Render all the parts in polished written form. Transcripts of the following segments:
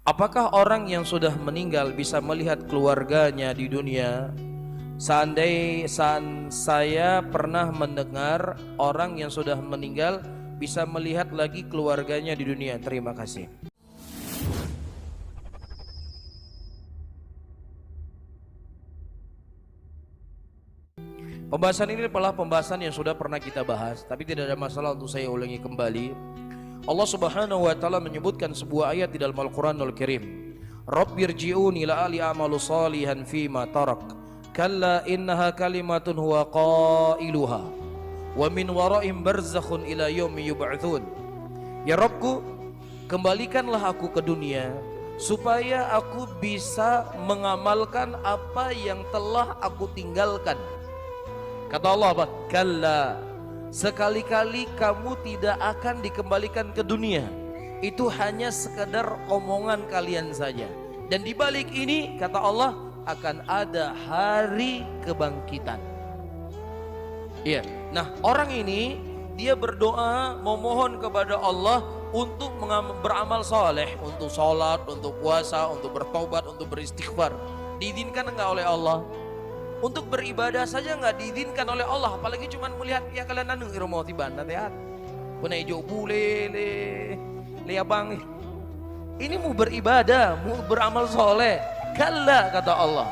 Apakah orang yang sudah meninggal bisa melihat keluarganya di dunia? Saya pernah mendengar orang yang sudah meninggal bisa melihat lagi keluarganya di dunia. Terima kasih. Pembahasan ini adalah pembahasan yang sudah pernah kita bahas, tapi tidak ada masalah untuk saya ulangi kembali. Allah Subhanahu wa taala menyebutkan sebuah ayat di dalam Al-Qur'anul Karim. Rabbirji'uni la'ali a'malu salihan fima tarak. Kalla innaha kalimatun huwa qailuha. Wa min wara'ihim barzakhun ila yaumi yub'atsun. Ya Rabbku, kembalikanlah aku ke dunia supaya aku bisa mengamalkan apa yang telah aku tinggalkan. Kata Allah apa? Kalla, sekali-kali kamu tidak akan dikembalikan ke dunia. Itu hanya sekedar omongan kalian saja. Dan di balik ini kata Allah akan ada hari kebangkitan. Iya. Nah, orang ini dia berdoa memohon kepada Allah untuk beramal soleh, untuk sholat, untuk puasa, untuk bertobat, untuk beristighfar. Diizinkan enggak oleh Allah? Untuk beribadah saja nggak diizinkan oleh Allah, apalagi cuma melihat ya kalian anu irmo tiban nasihat punai jo bule le abang ini mau beribadah, mau beramal soleh, kalla kata Allah.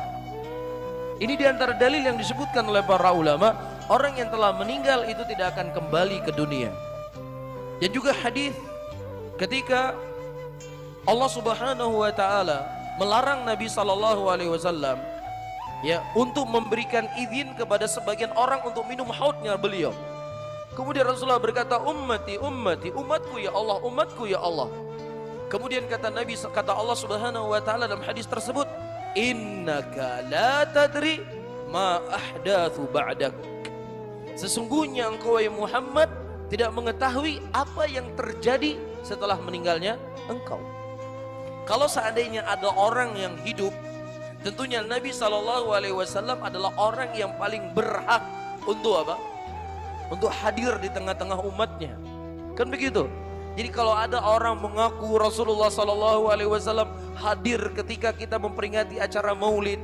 Ini diantara dalil yang disebutkan oleh para ulama, orang yang telah meninggal itu tidak akan kembali ke dunia. Dan juga hadis ketika Allah Subhanahu wa taala melarang Nabi sallallahu alaihi wasallam ya, untuk memberikan izin kepada sebagian orang untuk minum haudnya beliau. Kemudian Rasulullah berkata, ummati, ummati, umatku ya Allah, umatku ya Allah. Kemudian kata Allah Subhanahu wa taala dalam hadis tersebut, innaka la tadri ma ahdatsu ba'dak. Sesungguhnya engkau ya Muhammad tidak mengetahui apa yang terjadi setelah meninggalnya engkau. Kalau seandainya ada orang yang hidup, tentunya Nabi SAW adalah orang yang paling berhak untuk apa? Untuk hadir di tengah-tengah umatnya. Kan begitu. Jadi kalau ada orang mengaku Rasulullah SAW hadir ketika kita memperingati acara maulid,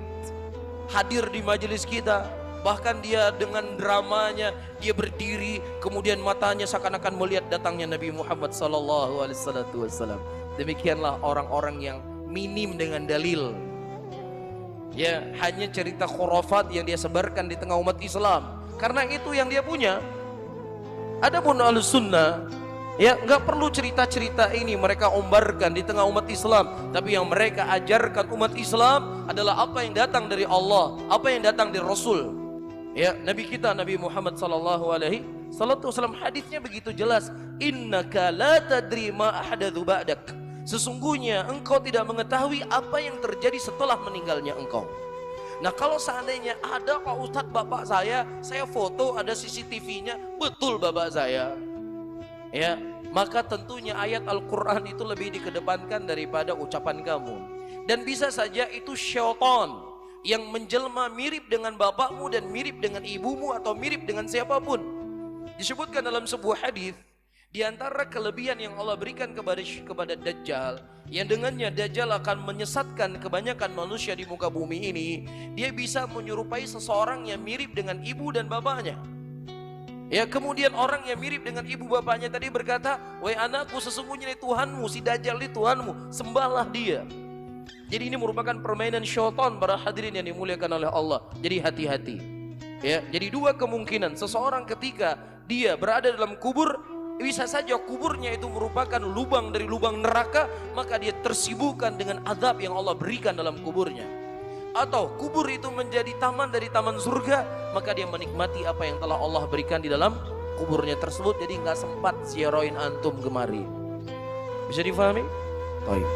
hadir di majelis kita, bahkan dia dengan dramanya dia berdiri, kemudian matanya seakan-akan melihat datangnya Nabi Muhammad SAW. Demikianlah orang-orang yang minim dengan dalil. Ya, hanya cerita khurafat yang dia sebarkan di tengah umat Islam, karena itu yang dia punya. Adapun Ahlus Sunnah ya nggak perlu cerita-cerita ini mereka ombarkan di tengah umat Islam, tapi yang mereka ajarkan umat Islam adalah apa yang datang dari Allah, apa yang datang dari Rasul. Ya, Nabi kita Nabi Muhammad sallallahu alaihi wasallam, hadisnya begitu jelas, innaka la tadri ma ahdatsu ba'dak. Sesungguhnya engkau tidak mengetahui apa yang terjadi setelah meninggalnya engkau. Nah, kalau seandainya ada Pak Ustadz bapak saya foto ada CCTV-nya, betul bapak saya, ya, maka tentunya ayat Al-Quran itu lebih dikedepankan daripada ucapan kamu. Dan bisa saja itu syaitan yang menjelma mirip dengan bapakmu dan mirip dengan ibumu atau mirip dengan siapapun. Disebutkan dalam sebuah hadis, di antara kelebihan yang Allah berikan kepada Dajjal, yang dengannya Dajjal akan menyesatkan kebanyakan manusia di muka bumi ini, dia bisa menyerupai seseorang yang mirip dengan ibu dan bapaknya. Ya, kemudian orang yang mirip dengan ibu bapaknya tadi berkata, wahai anakku, sesungguhnya ini Tuhanmu, si Dajjal ini Tuhanmu, sembahlah dia. Jadi ini merupakan permainan syaitan para hadirin yang dimuliakan oleh Allah. Jadi hati-hati. Ya, jadi dua kemungkinan, seseorang ketika dia berada dalam kubur, bisa saja kuburnya itu merupakan lubang dari lubang neraka, maka dia tersibukkan dengan azab yang Allah berikan dalam kuburnya. Atau kubur itu menjadi taman dari taman surga, maka dia menikmati apa yang telah Allah berikan di dalam kuburnya tersebut. Jadi nggak sempat ziarahin antum kemari. Bisa difahami? Baik.